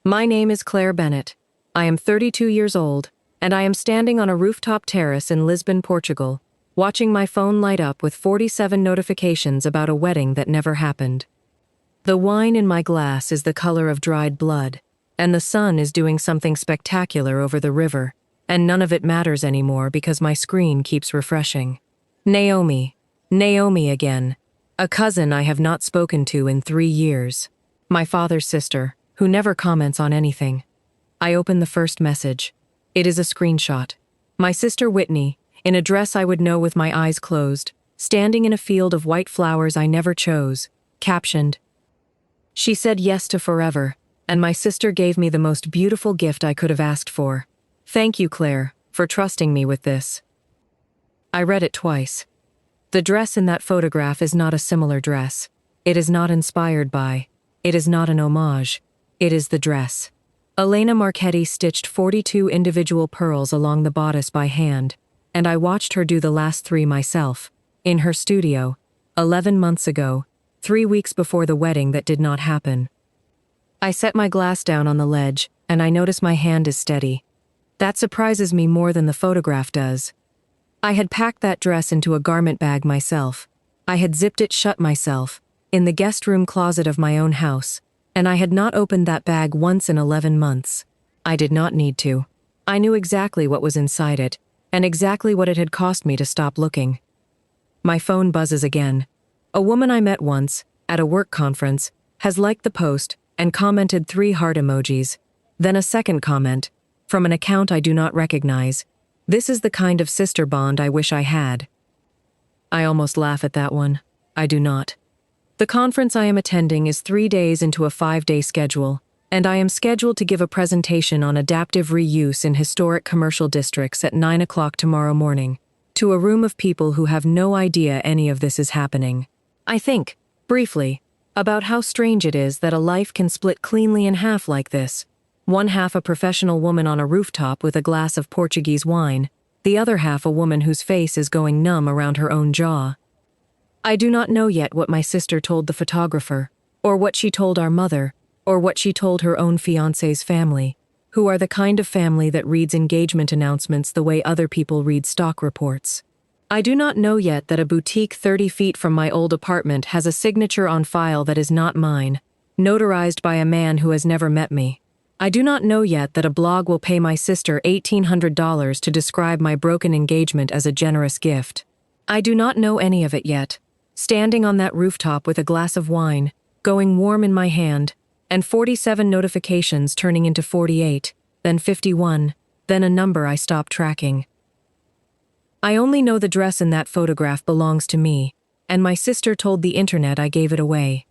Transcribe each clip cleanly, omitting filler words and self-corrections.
My name is Claire Bennett. I am 32 years old, and I am standing on a rooftop terrace in Lisbon, Portugal, watching my phone light up with 47 notifications about a wedding that never happened. The wine in my glass is the color of dried blood, and the sun is doing something spectacular over the river, and none of it matters anymore because my screen keeps refreshing. Naomi again, a cousin I have not spoken to in 3 years. My father's sister, who never comments on anything. I open the first message. It is a screenshot. My sister Whitney, in a dress I would know with my eyes closed, standing in a field of white flowers I never chose, captioned, "She said yes to forever, and my sister gave me the most beautiful gift I could have asked for. Thank you, Claire, for trusting me with this." I read it twice. The dress in that photograph is not a similar dress. It is not inspired by. It is not an homage. It is the dress. Elena Marchetti stitched 42 individual pearls along the bodice by hand, and I watched her do the last 3 myself, in her studio, 11 months ago, 3 weeks before the wedding that did not happen. I set my glass down on the ledge, and I notice my hand is steady. That surprises me more than the photograph does. I had packed that dress into a garment bag myself. I had zipped it shut myself, in the guest room closet of my own house, and I had not opened that bag once in 11 months. I did not need to. I knew exactly what was inside it, and exactly what it had cost me to stop looking. My phone buzzes again. A woman I met once, at a work conference, has liked the post and commented 3 heart emojis. Then a second comment, from an account I do not recognize. "This is the kind of sister bond I wish I had." I almost laugh at that one. I do not. The conference I am attending is 3 days into a 5-day schedule, and I am scheduled to give a presentation on adaptive reuse in historic commercial districts at 9 o'clock tomorrow morning, to a room of people who have no idea any of this is happening. I think, briefly, about how strange it is that a life can split cleanly in half like this. One half a professional woman on a rooftop with a glass of Portuguese wine, the other half a woman whose face is going numb around her own jaw. I do not know yet what my sister told the photographer, or what she told our mother, or what she told her own fiancé's family, who are the kind of family that reads engagement announcements the way other people read stock reports. I do not know yet that a boutique 30 feet from my old apartment has a signature on file that is not mine, notarized by a man who has never met me. I do not know yet that a blog will pay my sister $1,800 to describe my broken engagement as a generous gift. I do not know any of it yet. Standing on that rooftop with a glass of wine, going warm in my hand, and 47 notifications turning into 48, then 51, then a number I stopped tracking. I only know the dress in that photograph belongs to me, and my sister told the internet I gave it away.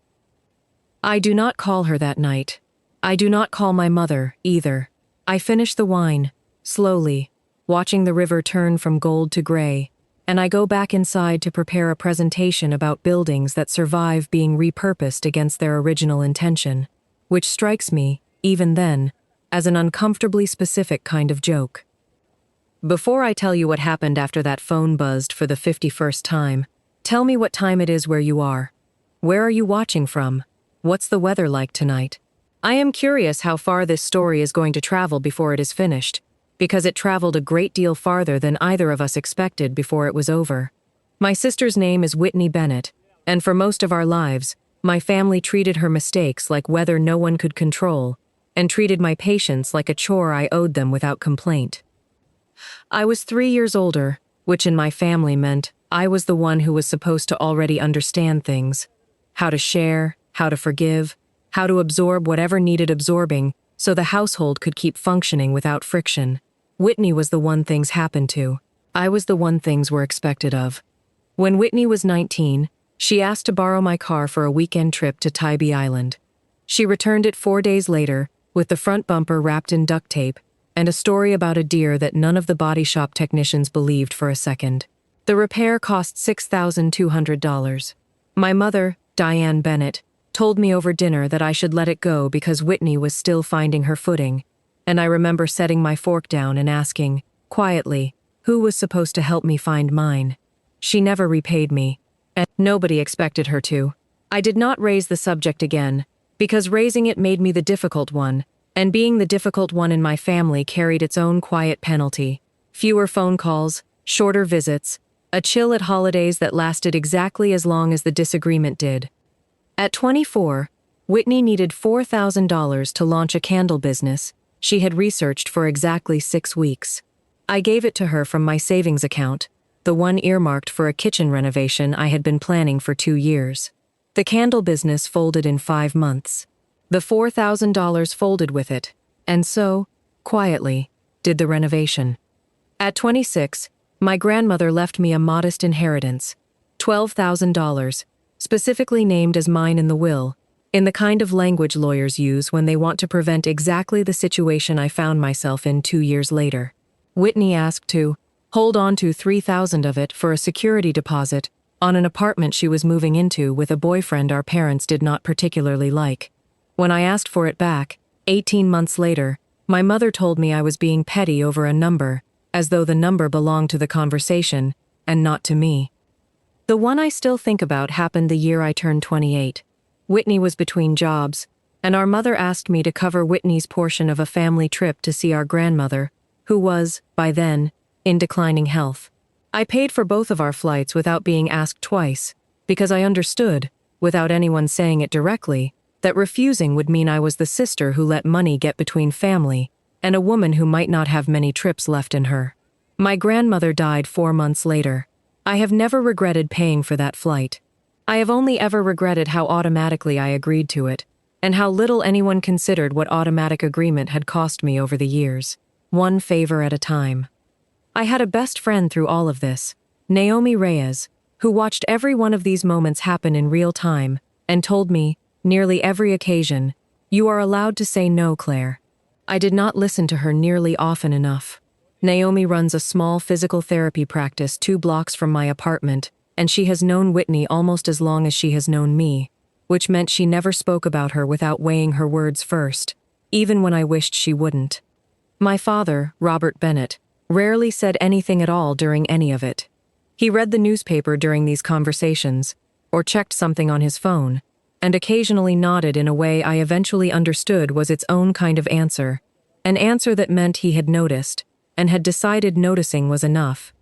I do not call her that night. I do not call my mother, either. I finish the wine, slowly, watching the river turn from gold to gray, and I go back inside to prepare a presentation about buildings that survive being repurposed against their original intention, which strikes me, even then, as an uncomfortably specific kind of joke. Before I tell you what happened after that phone buzzed for the 51st time, tell me what time it is where you are. Where are you watching from? What's the weather like tonight? I am curious how far this story is going to travel before it is finished, because it traveled a great deal farther than either of us expected before it was over. My sister's name is Whitney Bennett, and for most of our lives, my family treated her mistakes like weather no one could control, and treated my patience like a chore I owed them without complaint. I was 3 years older, which in my family meant I was the one who was supposed to already understand things, how to share, how to forgive, how to absorb whatever needed absorbing so the household could keep functioning without friction. Whitney was the one things happened to. I was the one things were expected of. When Whitney was 19, she asked to borrow my car for a weekend trip to Tybee Island. She returned it 4 days later, with the front bumper wrapped in duct tape, and a story about a deer that none of the body shop technicians believed for a second. The repair cost $6,200. My mother, Diane Bennett, told me over dinner that I should let it go because Whitney was still finding her footing, and I remember setting my fork down and asking, quietly, who was supposed to help me find mine. She never repaid me, and nobody expected her to. I did not raise the subject again, because raising it made me the difficult one, And being the difficult one in my family carried its own quiet penalty. Fewer phone calls, shorter visits, a chill at holidays that lasted exactly as long as the disagreement did. At 24, Whitney needed $4,000 to launch a candle business she had researched for exactly 6 weeks. I gave it to her from my savings account, the one earmarked for a kitchen renovation I had been planning for 2 years. The candle business folded in 5 months. The $4,000 folded with it, and so, quietly, did the renovation. At 26, my grandmother left me a modest inheritance, $12,000, specifically named as mine in the will, in the kind of language lawyers use when they want to prevent exactly the situation I found myself in 2 years later. Whitney asked to hold on to $3,000 of it for a security deposit on an apartment she was moving into with a boyfriend our parents did not particularly like. When I asked for it back, 18 months later, my mother told me I was being petty over a number, as though the number belonged to the conversation, and not to me. The one I still think about happened the year I turned 28. Whitney was between jobs, and our mother asked me to cover Whitney's portion of a family trip to see our grandmother, who was, by then, in declining health. I paid for both of our flights without being asked twice, because I understood, without anyone saying it directly, that refusing would mean I was the sister who let money get between family, and a woman who might not have many trips left in her. My grandmother died 4 months later. I have never regretted paying for that flight. I have only ever regretted how automatically I agreed to it, and how little anyone considered what automatic agreement had cost me over the years, one favor at a time. I had a best friend through all of this, Naomi Reyes, who watched every one of these moments happen in real time, and told me, nearly every occasion, "You are allowed to say no, Claire." I did not listen to her nearly often enough. Naomi runs a small physical therapy practice 2 blocks from my apartment, and she has known Whitney almost as long as she has known me, which meant she never spoke about her without weighing her words first, even when I wished she wouldn't. My father, Robert Bennett, rarely said anything at all during any of it. He read the newspaper during these conversations, or checked something on his phone, and occasionally nodded in a way I eventually understood was its own kind of answer, an answer that meant he had noticed, and had decided noticing was enough.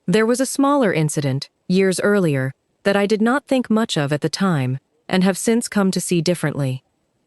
There was a smaller incident, years earlier, that I did not think much of at the time, and have since come to see differently.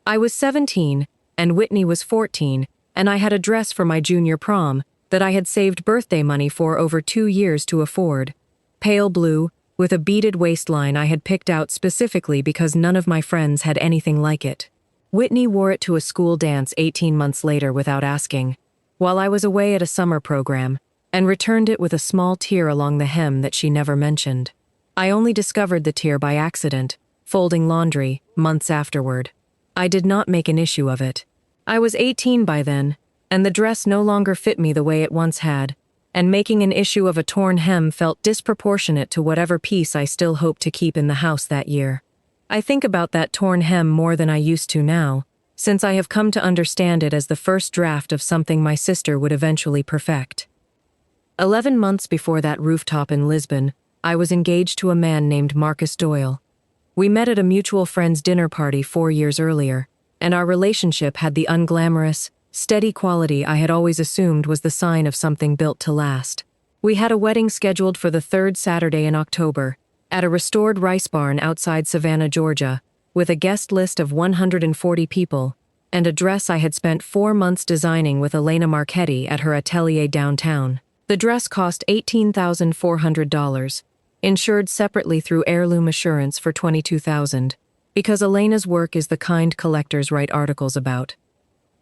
I was 17, and Whitney was 14, and I had a dress for my junior prom that I had saved birthday money for over 2 years to afford. Pale blue, with a beaded waistline I had picked out specifically because none of my friends had anything like it. Whitney wore it to a school dance 18 months later without asking, while I was away at a summer program, and returned it with a small tear along the hem that she never mentioned. I only discovered the tear by accident, folding laundry, months afterward. I did not make an issue of it. I was 18 by then, and the dress no longer fit me the way it once had, and making an issue of a torn hem felt disproportionate to whatever piece I still hoped to keep in the house that year. I think about that torn hem more than I used to now, since I have come to understand it as the first draft of something my sister would eventually perfect. 11 months before that rooftop in Lisbon, I was engaged to a man named Marcus Doyle. We met at a mutual friend's dinner party 4 years earlier, and our relationship had the unglamorous, steady quality I had always assumed was the sign of something built to last. We had a wedding scheduled for the 3rd Saturday in October, at a restored rice barn outside Savannah, Georgia, with a guest list of 140 people, and a dress I had spent 4 months designing with Elena Marchetti at her atelier downtown. The dress cost $18,400, insured separately through Heirloom Assurance for $22,000, because Elena's work is the kind collectors write articles about.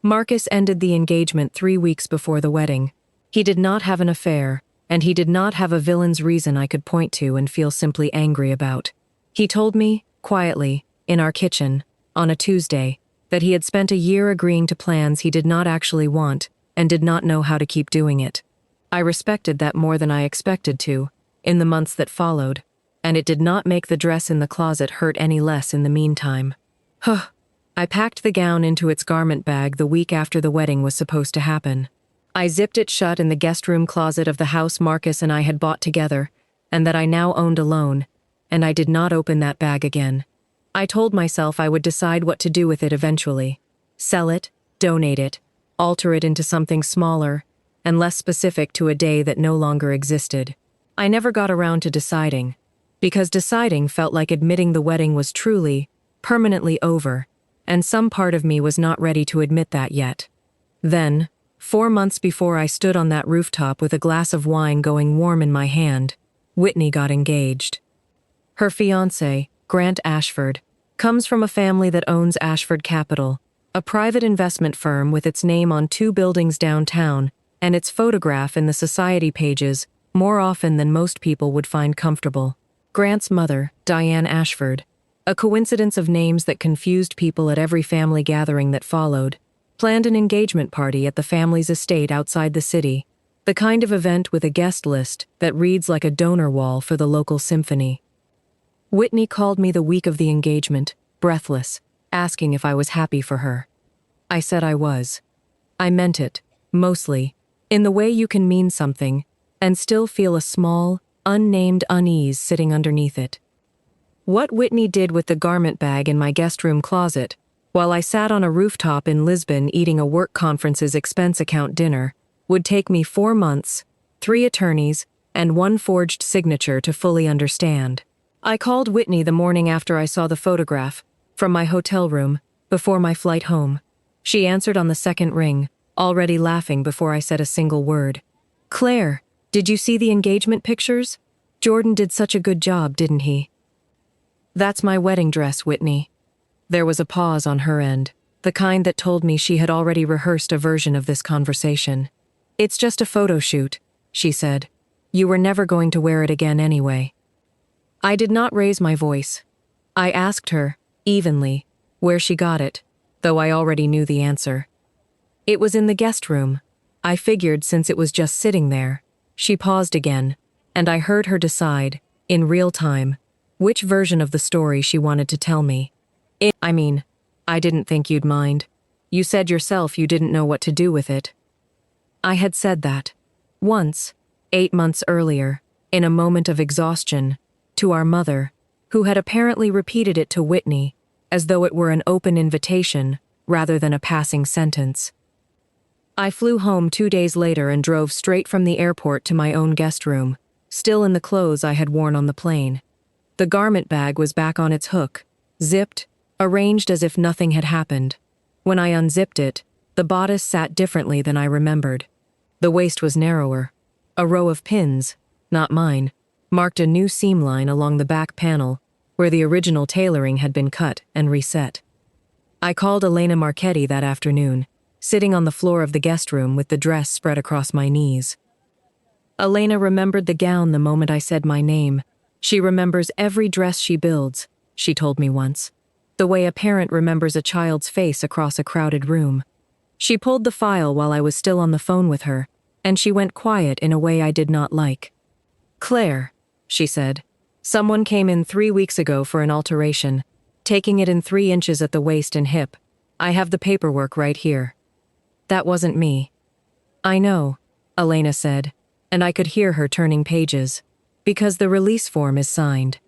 Marcus ended the engagement 3 weeks before the wedding. He did not have an affair, and he did not have a villain's reason I could point to and feel simply angry about. He told me, quietly, in our kitchen, on a Tuesday, that he had spent a year agreeing to plans he did not actually want and did not know how to keep doing it. I respected that more than I expected to, in the months that followed, and it did not make the dress in the closet hurt any less in the meantime. I packed the gown into its garment bag the week after the wedding was supposed to happen. I zipped it shut in the guest room closet of the house Marcus and I had bought together, and that I now owned alone, and I did not open that bag again. I told myself I would decide what to do with it eventually. Sell it, donate it, alter it into something smaller, and less specific to a day that no longer existed. I never got around to deciding, because deciding felt like admitting the wedding was truly, permanently over, and some part of me was not ready to admit that yet. Then, 4 months before I stood on that rooftop with a glass of wine going warm in my hand, Whitney got engaged. Her fiancé, Grant Ashford, comes from a family that owns Ashford Capital, a private investment firm with its name on 2 buildings downtown and its photograph in the society pages more often than most people would find comfortable. Grant's mother, Diane Ashford, a coincidence of names that confused people at every family gathering that followed, planned an engagement party at the family's estate outside the city, the kind of event with a guest list that reads like a donor wall for the local symphony. Whitney called me the week of the engagement, breathless, asking if I was happy for her. I said I was. I meant it, mostly, in the way you can mean something and still feel a small, unnamed unease sitting underneath it. What Whitney did with the garment bag in my guest room closet, while I sat on a rooftop in Lisbon eating a work conference's expense account dinner, would take me 4 months, 3 attorneys, and 1 forged signature to fully understand. I called Whitney the morning after I saw the photograph, from my hotel room, before my flight home. She answered on the second ring, already laughing before I said a single word. "Claire, did you see the engagement pictures? Jordan did such a good job, didn't he?" "That's my wedding dress, Whitney." There was a pause on her end, the kind that told me she had already rehearsed a version of this conversation. "It's just a photo shoot," she said. "You were never going to wear it again anyway." I did not raise my voice. I asked her, evenly, where she got it, though I already knew the answer. "It was in the guest room. I figured since it was just sitting there." She paused again, and I heard her decide, in real time, which version of the story she wanted to tell me. I didn't think you'd mind. You said yourself you didn't know what to do with it." I had said that. Once, 8 months earlier, in a moment of exhaustion, to our mother, who had apparently repeated it to Whitney, as though it were an open invitation, rather than a passing sentence. I flew home 2 days later and drove straight from the airport to my own guest room, still in the clothes I had worn on the plane. The garment bag was back on its hook, zipped, arranged as if nothing had happened. When I unzipped it, the bodice sat differently than I remembered. The waist was narrower. A row of pins, not mine, marked a new seam line along the back panel, where the original tailoring had been cut and reset. I called Elena Marchetti that afternoon, sitting on the floor of the guest room with the dress spread across my knees. Elena remembered the gown the moment I said my name. She remembers every dress she builds, she told me once, the way a parent remembers a child's face across a crowded room. She pulled the file while I was still on the phone with her, and she went quiet in a way I did not like. "Claire," she said, "someone came in 3 weeks ago for an alteration, taking it in 3 inches at the waist and hip. I have the paperwork right here." "That wasn't me." "I know," Elena said, and I could hear her turning pages, "because the release form is signed."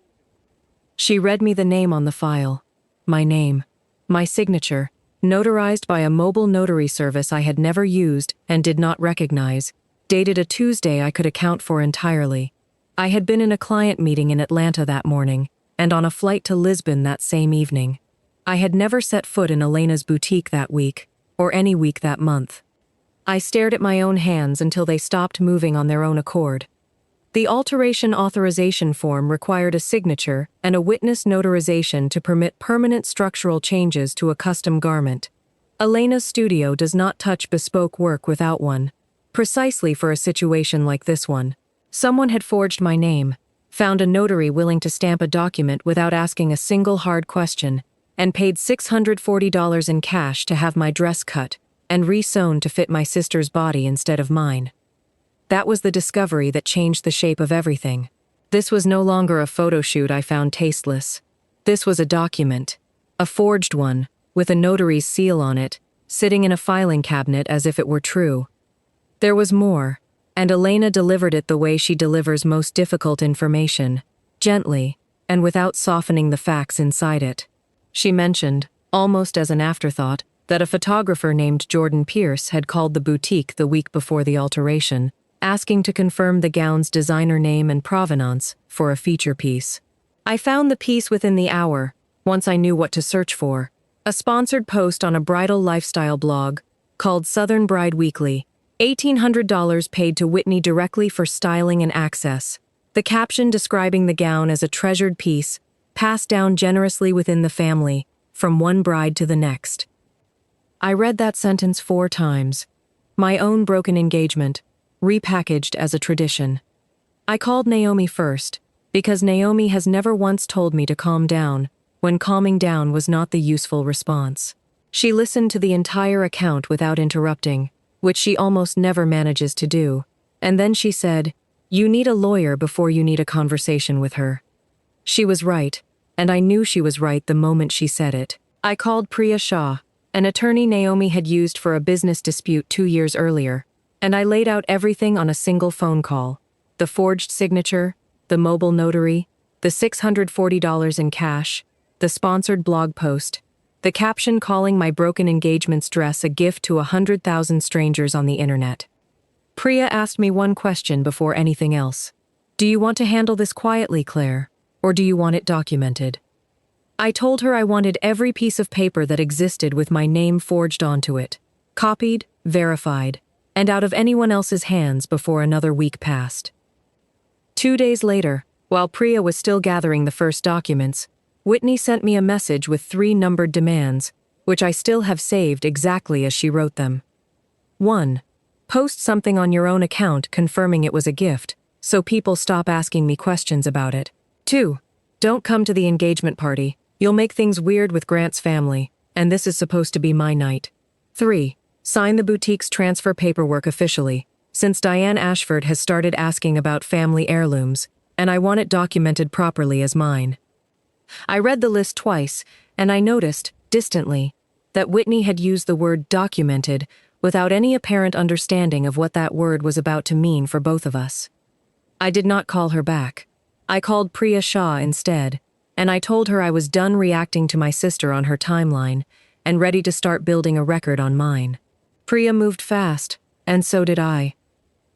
She read me the name on the file. My name. My signature, notarized by a mobile notary service I had never used and did not recognize, dated a Tuesday I could account for entirely. I had been in a client meeting in Atlanta that morning, and on a flight to Lisbon that same evening. I had never set foot in Elena's boutique that week, or any week that month. I stared at my own hands until they stopped moving on their own accord. The alteration authorization form required a signature and a witness notarization to permit permanent structural changes to a custom garment. Elena's studio does not touch bespoke work without one, precisely for a situation like this one. Someone had forged my name, found a notary willing to stamp a document without asking a single hard question, and paid $640 in cash to have my dress cut and re-sewn to fit my sister's body instead of mine. That was the discovery that changed the shape of everything. This was no longer a photo shoot I found tasteless. This was a document, a forged one, with a notary's seal on it, sitting in a filing cabinet as if it were true. There was more, and Elena delivered it the way she delivers most difficult information, gently, and without softening the facts inside it. She mentioned, almost as an afterthought, that a photographer named Jordan Pierce had called the boutique the week before the alteration, asking to confirm the gown's designer name and provenance for a feature piece. I found the piece within the hour, once I knew what to search for. A sponsored post on a bridal lifestyle blog called Southern Bride Weekly, $1,800 paid to Whitney directly for styling and access. The caption describing the gown as a treasured piece, passed down generously within the family, from one bride to the next. I read that sentence 4 times. My own broken engagement, repackaged as a tradition. I called Naomi first, because Naomi has never once told me to calm down, when calming down was not the useful response. She listened to the entire account without interrupting, which she almost never manages to do, and then she said, "You need a lawyer before you need a conversation with her." She was right, and I knew she was right the moment she said it. I called Priya Shah, an attorney Naomi had used for a business dispute 2 years earlier, and I laid out everything on a single phone call: the forged signature, the mobile notary, the $640 in cash, the sponsored blog post, the caption calling my broken engagement's dress a gift to 100,000 strangers on the internet. Priya asked me one question before anything else. "Do you want to handle this quietly, Claire, or do you want it documented?" I told her I wanted every piece of paper that existed with my name forged onto it, copied, verified, and out of anyone else's hands before another week passed. 2 days later, while Priya was still gathering the first documents, Whitney sent me a message with 3 numbered demands, which I still have saved exactly as she wrote them. 1. Post something on your own account confirming it was a gift, so people stop asking me questions about it. 2. Don't come to the engagement party. You'll make things weird with Grant's family, and this is supposed to be my night. 3. Sign the boutique's transfer paperwork officially, since Diane Ashford has started asking about family heirlooms, and I want it documented properly as mine. I read the list twice, and I noticed, distantly, that Whitney had used the word documented without any apparent understanding of what that word was about to mean for both of us. I did not call her back. I called Priya Shah instead, and I told her I was done reacting to my sister on her timeline and ready to start building a record on mine. Priya moved fast, and so did I.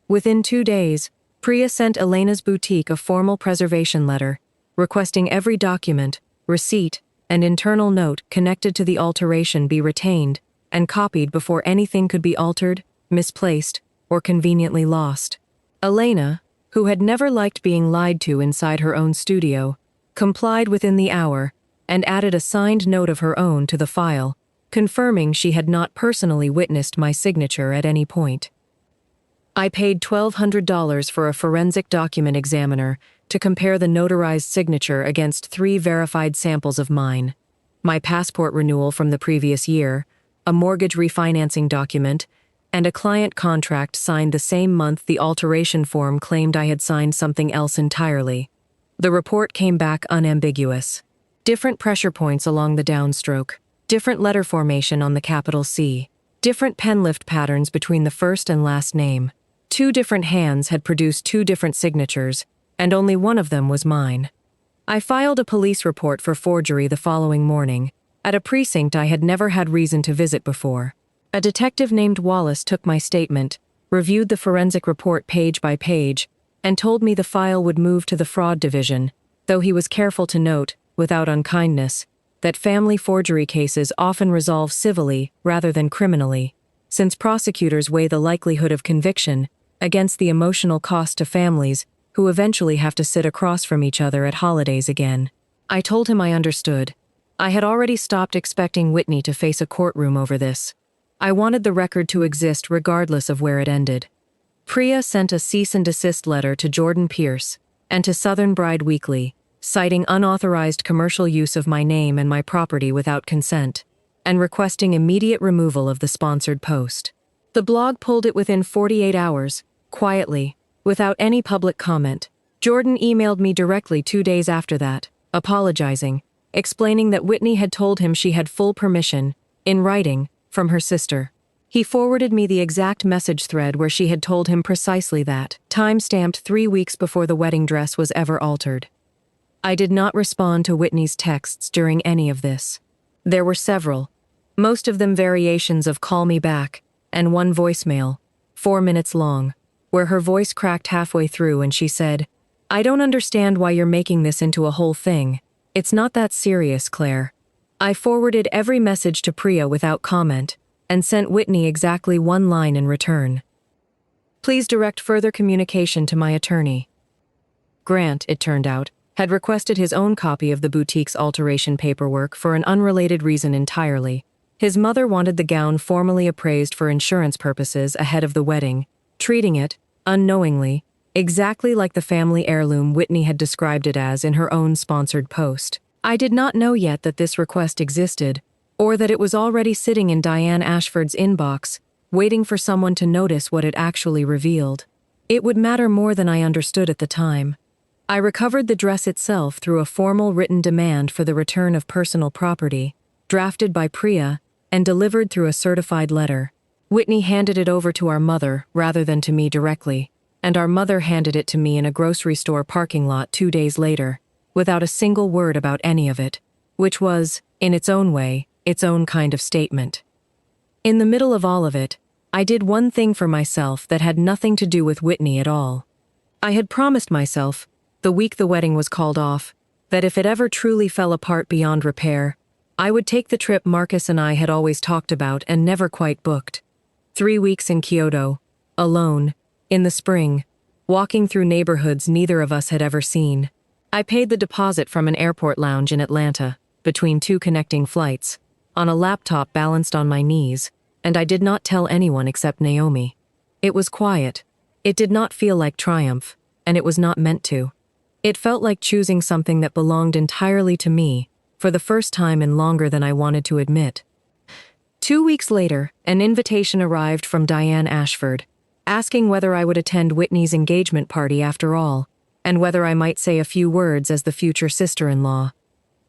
Within 2 days, Priya sent Elena's boutique a formal preservation letter, requesting every document, receipt, and internal note connected to the alteration be retained and copied before anything could be altered, misplaced, or conveniently lost. Elena, who had never liked being lied to inside her own studio, complied within the hour and added a signed note of her own to the file, confirming she had not personally witnessed my signature at any point. I paid $1,200 for a forensic document examiner to compare the notarized signature against 3 verified samples of mine: my passport renewal from the previous year, a mortgage refinancing document, and a client contract signed the same month the alteration form claimed I had signed something else entirely. The report came back unambiguous. Different pressure points along the downstroke, different letter formation on the capital C, different pen lift patterns between the first and last name. 2 different hands had produced 2 different signatures, and only one of them was mine. I filed a police report for forgery the following morning, at a precinct I had never had reason to visit before. A detective named Wallace took my statement, reviewed the forensic report page by page, and told me the file would move to the fraud division, though he was careful to note, without unkindness, that family forgery cases often resolve civilly rather than criminally, since prosecutors weigh the likelihood of conviction against the emotional cost to families who eventually have to sit across from each other at holidays again. I told him I understood. I had already stopped expecting Whitney to face a courtroom over this. I wanted the record to exist regardless of where it ended. Priya sent a cease and desist letter to Jordan Pierce and to Southern Bride Weekly, citing unauthorized commercial use of my name and my property without consent, and requesting immediate removal of the sponsored post. The blog pulled it within 48 hours, quietly, without any public comment. Jordan emailed me directly 2 days after that, apologizing, explaining that Whitney had told him she had full permission, in writing, from her sister. He forwarded me the exact message thread where she had told him precisely that, time-stamped 3 weeks before the wedding dress was ever altered. I did not respond to Whitney's texts during any of this. There were several, most of them variations of "call me back," and one voicemail, 4 minutes long, where her voice cracked halfway through and she said, "I don't understand why you're making this into a whole thing. It's not that serious, Claire." I forwarded every message to Priya without comment and sent Whitney exactly one line in return. "Please direct further communication to my attorney." Grant, it turned out, had requested his own copy of the boutique's alteration paperwork for an unrelated reason entirely. His mother wanted the gown formally appraised for insurance purposes ahead of the wedding, treating it, unknowingly, exactly like the family heirloom Whitney had described it as in her own sponsored post. I did not know yet that this request existed, or that it was already sitting in Diane Ashford's inbox, waiting for someone to notice what it actually revealed. It would matter more than I understood at the time. I recovered the dress itself through a formal written demand for the return of personal property, drafted by Priya, and delivered through a certified letter. Whitney handed it over to our mother rather than to me directly, and our mother handed it to me in a grocery store parking lot 2 days later, without a single word about any of it, which was, in its own way, its own kind of statement. In the middle of all of it, I did one thing for myself that had nothing to do with Whitney at all. I had promised myself, the week the wedding was called off, that if it ever truly fell apart beyond repair, I would take the trip Marcus and I had always talked about and never quite booked. 3 weeks in Kyoto, alone, in the spring, walking through neighborhoods neither of us had ever seen. I paid the deposit from an airport lounge in Atlanta, between 2 connecting flights, on a laptop balanced on my knees, and I did not tell anyone except Naomi. It was quiet. It did not feel like triumph, and it was not meant to. It felt like choosing something that belonged entirely to me, for the first time in longer than I wanted to admit. 2 weeks later, an invitation arrived from Diane Ashford, asking whether I would attend Whitney's engagement party after all, and whether I might say a few words as the future sister-in-law.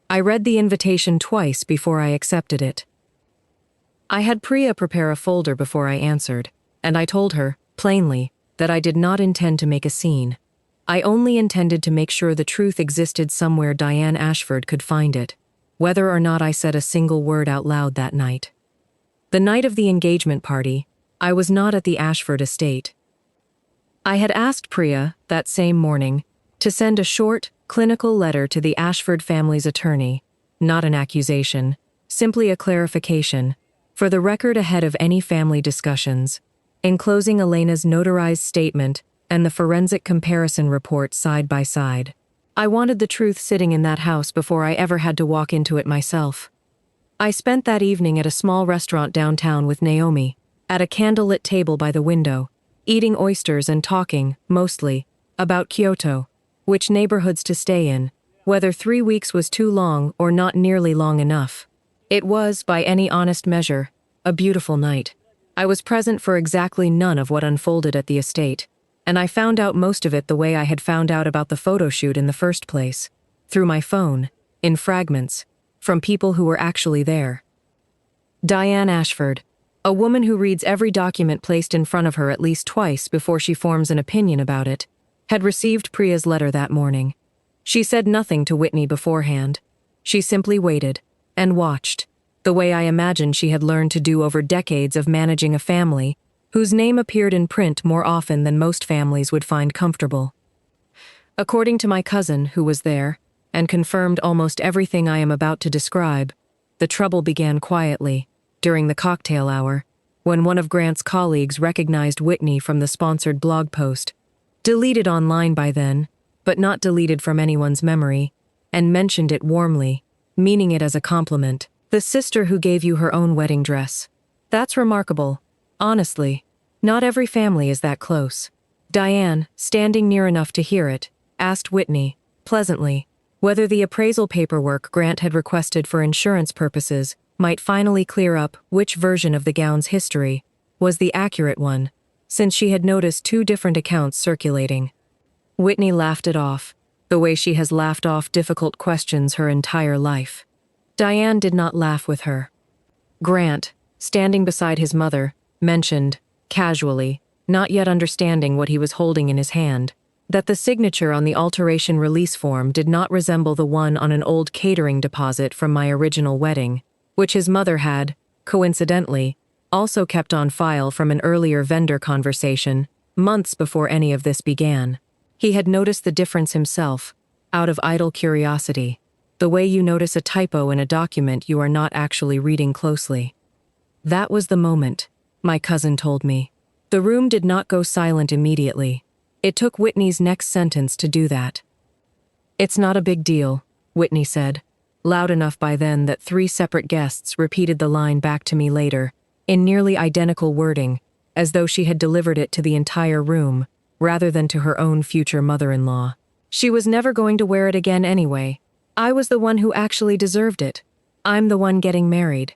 I read the invitation twice before I accepted it. I had Priya prepare a folder before I answered, and I told her, plainly, that I did not intend to make a scene. I only intended to make sure the truth existed somewhere Diane Ashford could find it, whether or not I said a single word out loud that night. The night of the engagement party, I was not at the Ashford estate. I had asked Priya, that same morning, to send a short, clinical letter to the Ashford family's attorney, not an accusation, simply a clarification, for the record ahead of any family discussions, enclosing Elena's notarized statement and the forensic comparison report side by side. I wanted the truth sitting in that house before I ever had to walk into it myself. I spent that evening at a small restaurant downtown with Naomi, at a candlelit table by the window, eating oysters and talking, mostly, about Kyoto, which neighborhoods to stay in, whether 3 weeks was too long or not nearly long enough. It was, by any honest measure, a beautiful night. I was present for exactly none of what unfolded at the estate, and I found out most of it the way I had found out about the photo shoot in the first place, through my phone, in fragments, from people who were actually there. Diane Ashford, a woman who reads every document placed in front of her at least twice before she forms an opinion about it, had received Priya's letter that morning. She said nothing to Whitney beforehand. She simply waited, and watched, the way I imagined she had learned to do over decades of managing a family whose name appeared in print more often than most families would find comfortable. According to my cousin, who was there, and confirmed almost everything I am about to describe, the trouble began quietly, during the cocktail hour, when one of Grant's colleagues recognized Whitney from the sponsored blog post, deleted online by then, but not deleted from anyone's memory, and mentioned it warmly, meaning it as a compliment. "The sister who gave you her own wedding dress. That's remarkable. Honestly, not every family is that close." Diane, standing near enough to hear it, asked Whitney, pleasantly, whether the appraisal paperwork Grant had requested for insurance purposes might finally clear up which version of the gown's history was the accurate one, since she had noticed 2 different accounts circulating. Whitney laughed it off, the way she has laughed off difficult questions her entire life. Diane did not laugh with her. Grant, standing beside his mother, mentioned, casually, not yet understanding what he was holding in his hand, that the signature on the alteration release form did not resemble the one on an old catering deposit from my original wedding, which his mother had, coincidentally, also kept on file from an earlier vendor conversation, months before any of this began. He had noticed the difference himself, out of idle curiosity, the way you notice a typo in a document you are not actually reading closely. That was the moment, my cousin told me. The room did not go silent immediately. It took Whitney's next sentence to do that. "It's not a big deal," Whitney said, loud enough by then that 3 separate guests repeated the line back to me later, in nearly identical wording, as though she had delivered it to the entire room, rather than to her own future mother-in-law. She was never going to wear it again anyway. I was the one who actually deserved it. I'm the one getting married.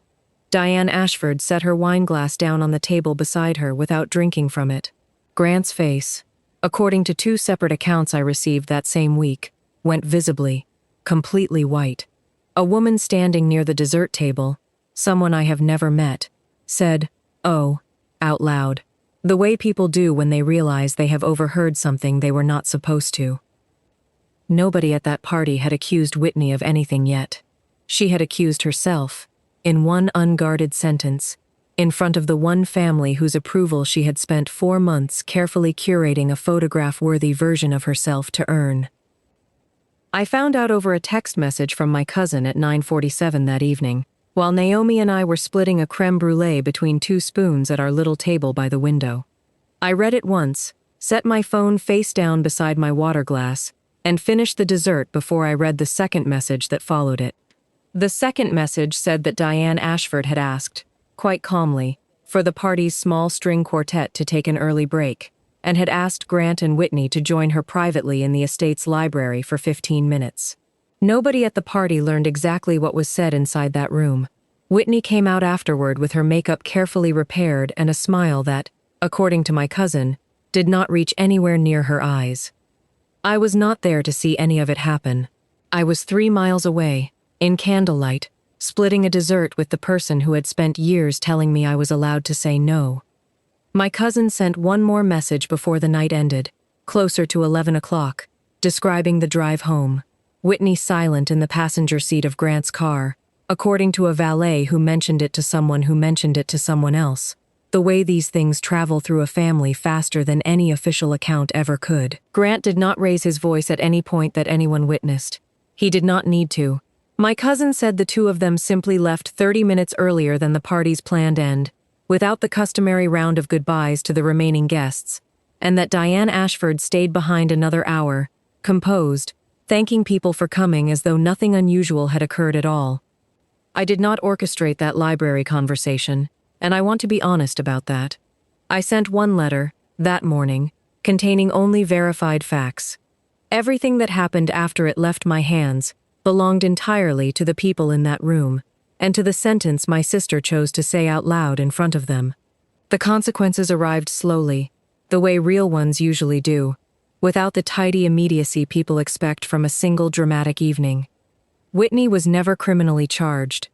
Diane Ashford set her wine glass down on the table beside her without drinking from it. Grant's face, according to 2 separate accounts I received that same week, went visibly, completely white. A woman standing near the dessert table, someone I have never met, said, "Oh," out loud, the way people do when they realize they have overheard something they were not supposed to. Nobody at that party had accused Whitney of anything yet. She had accused herself, in one unguarded sentence, in front of the one family whose approval she had spent 4 months carefully curating a photograph-worthy version of herself to earn. I found out over a text message from my cousin at 9:47 that evening, while Naomi and I were splitting a creme brulee between 2 spoons at our little table by the window. I read it once, set my phone face down beside my water glass, and finished the dessert before I read the second message that followed it. The second message said that Diane Ashford had asked, quite calmly, for the party's small string quartet to take an early break, and had asked Grant and Whitney to join her privately in the estate's library for 15 minutes. Nobody at the party learned exactly what was said inside that room. Whitney came out afterward with her makeup carefully repaired and a smile that, according to my cousin, did not reach anywhere near her eyes. I was not there to see any of it happen. I was 3 miles away, in candlelight, splitting a dessert with the person who had spent years telling me I was allowed to say no. My cousin sent one more message before the night ended, closer to 11 o'clock, describing the drive home. Whitney silent in the passenger seat of Grant's car, according to a valet who mentioned it to someone who mentioned it to someone else. The way these things travel through a family faster than any official account ever could. Grant did not raise his voice at any point that anyone witnessed. He did not need to. My cousin said the 2 of them simply left 30 minutes earlier than the party's planned end, without the customary round of goodbyes to the remaining guests, and that Diane Ashford stayed behind another hour, composed, thanking people for coming as though nothing unusual had occurred at all. I did not orchestrate that library conversation, and I want to be honest about that. I sent one letter, that morning, containing only verified facts. Everything that happened after it left my hands belonged entirely to the people in that room, and to the sentence my sister chose to say out loud in front of them. The consequences arrived slowly, the way real ones usually do, without the tidy immediacy people expect from a single dramatic evening. Whitney was never criminally charged.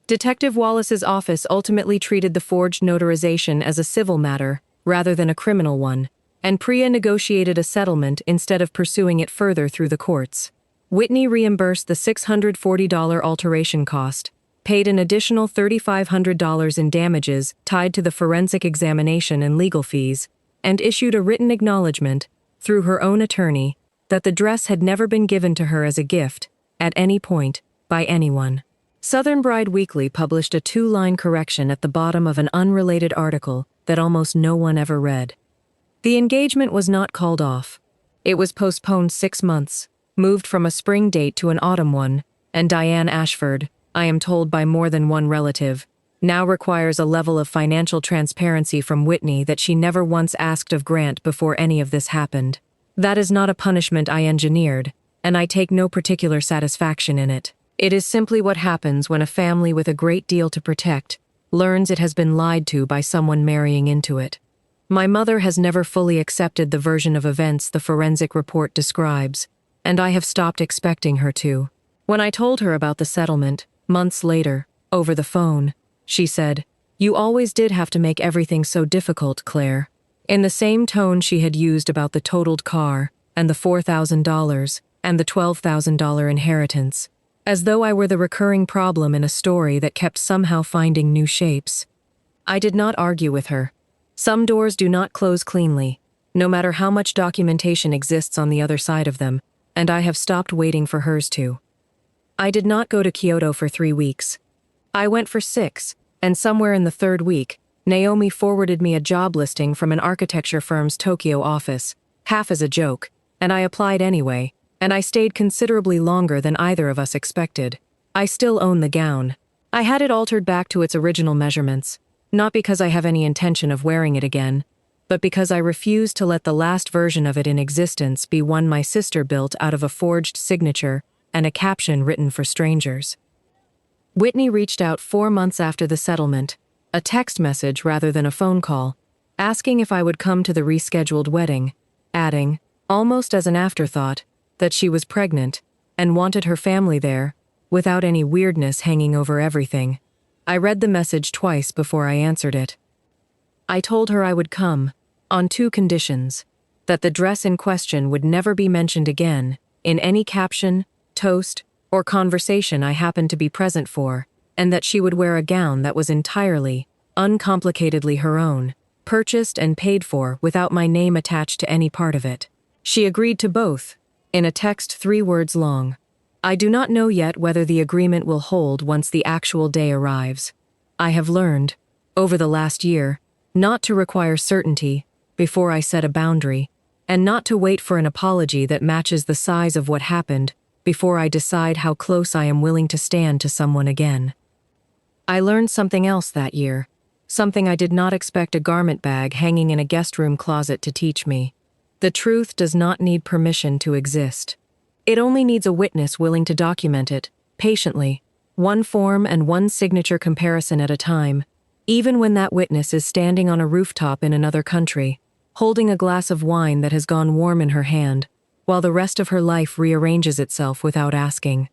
Detective Wallace's office ultimately treated the forged notarization as a civil matter, rather than a criminal one, and Priya negotiated a settlement instead of pursuing it further through the courts. Whitney reimbursed the $640 alteration cost, paid an additional $3,500 in damages tied to the forensic examination and legal fees, and issued a written acknowledgement, through her own attorney, that the dress had never been given to her as a gift, at any point, by anyone. Southern Bride Weekly published a 2-line correction at the bottom of an unrelated article that almost no one ever read. The engagement was not called off. It was postponed 6 months, moved from a spring date to an autumn one, and Diane Ashford, I am told by more than one relative, now requires a level of financial transparency from Whitney that she never once asked of Grant before any of this happened. That is not a punishment I engineered, and I take no particular satisfaction in it. It is simply what happens when a family with a great deal to protect learns it has been lied to by someone marrying into it. My mother has never fully accepted the version of events the forensic report describes, and I have stopped expecting her to. When I told her about the settlement, months later, over the phone, she said, "You always did have to make everything so difficult, Claire," in the same tone she had used about the totaled car, and the $4,000, and the $12,000 inheritance. as though I were the recurring problem in a story that kept somehow finding new shapes. I did not argue with her. Some doors do not close cleanly, no matter how much documentation exists on the other side of them, and I have stopped waiting for hers to. I did not go to Kyoto for 3 weeks. I went for 6, and somewhere in the 3rd week, Naomi forwarded me a job listing from an architecture firm's Tokyo office, half as a joke, and I applied anyway, and I stayed considerably longer than either of us expected. I still own the gown. I had it altered back to its original measurements, not because I have any intention of wearing it again, but because I refuse to let the last version of it in existence be one my sister built out of a forged signature and a caption written for strangers. Whitney reached out 4 months after the settlement, a text message rather than a phone call, asking if I would come to the rescheduled wedding, adding, almost as an afterthought, that she was pregnant and wanted her family there, without any weirdness hanging over everything. I read the message twice before I answered it. I told her I would come, on 2 conditions: that the dress in question would never be mentioned again, in any caption, toast, or conversation I happened to be present for, and that she would wear a gown that was entirely, uncomplicatedly her own, purchased and paid for without my name attached to any part of it. She agreed to both, in a text 3 words long. I do not know yet whether the agreement will hold once the actual day arrives. I have learned, over the last year, not to require certainty before I set a boundary, and not to wait for an apology that matches the size of what happened before I decide how close I am willing to stand to someone again. I learned something else that year, something I did not expect a garment bag hanging in a guest room closet to teach me. The truth does not need permission to exist. It only needs a witness willing to document it, patiently, one form and one signature comparison at a time, even when that witness is standing on a rooftop in another country, holding a glass of wine that has gone warm in her hand, while the rest of her life rearranges itself without asking.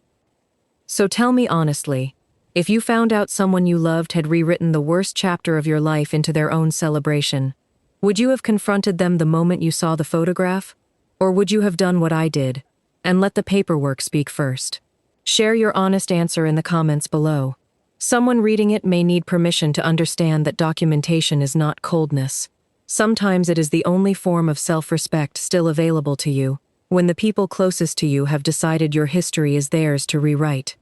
So tell me honestly, if you found out someone you loved had rewritten the worst chapter of your life into their own celebration, would you have confronted them the moment you saw the photograph? Or would you have done what I did, and let the paperwork speak first? Share your honest answer in the comments below. Someone reading it may need permission to understand that documentation is not coldness. Sometimes it is the only form of self-respect still available to you, when the people closest to you have decided your history is theirs to rewrite.